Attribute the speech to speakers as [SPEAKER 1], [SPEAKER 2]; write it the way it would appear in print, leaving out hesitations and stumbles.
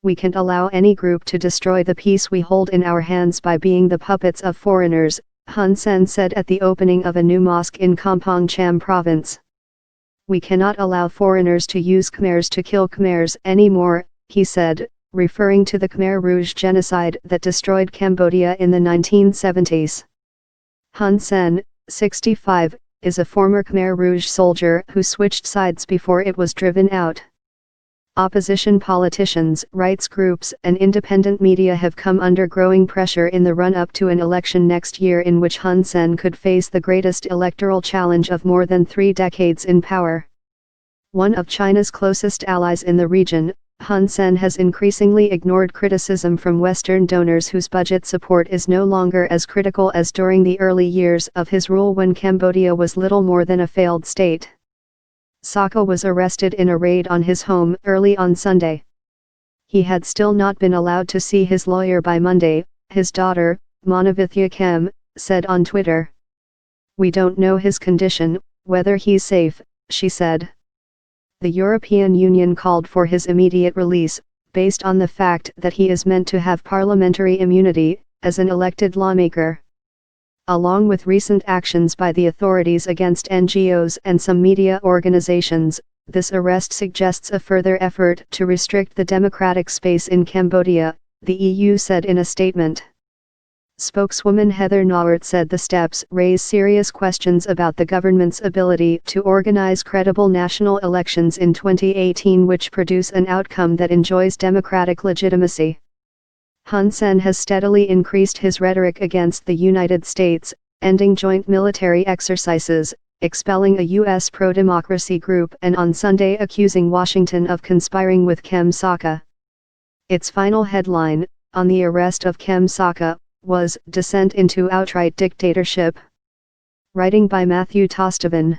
[SPEAKER 1] We can't allow any group to destroy the peace we hold in our hands by being the puppets of foreigners, Hun Sen said at the opening of a new mosque in Kompong Cham province. We cannot allow foreigners to use Khmers to kill Khmers anymore, he said, referring to the Khmer Rouge genocide that destroyed Cambodia in the 1970s. Hun Sen, 65, is a former Khmer Rouge soldier who switched sides before it was driven out. Opposition politicians, rights groups and independent media have come under growing pressure in the run-up to an election next year in which Hun Sen could face the greatest electoral challenge of more than 3 decades in power. One of China's closest allies in the region, Hun Sen has increasingly ignored criticism from Western donors whose budget support is no longer as critical as during the early years of his rule when Cambodia was little more than a failed state. Saka was arrested in a raid on his home early on Sunday. He had still not been allowed to see his lawyer by Monday, his daughter, Monavithya Kem, said on Twitter. "We don't know his condition, whether he's safe," she said. The European Union called for his immediate release, based on the fact that he is meant to have parliamentary immunity, as an elected lawmaker. Along with recent actions by the authorities against NGOs and some media organizations, this arrest suggests a further effort to restrict the democratic space in Cambodia, the EU said in a statement. Spokeswoman Heather Nauert said the steps raise serious questions about the government's ability to organize credible national elections in 2018 which produce an outcome that enjoys democratic legitimacy. Hun Sen has steadily increased his rhetoric against the United States, ending joint military exercises, expelling a U.S. pro-democracy group and on Sunday accusing Washington of conspiring with Kem Sokha. Its final headline, on the arrest of Kem Sokha, was "Descent into Outright Dictatorship." Writing by Matthew Tostevan.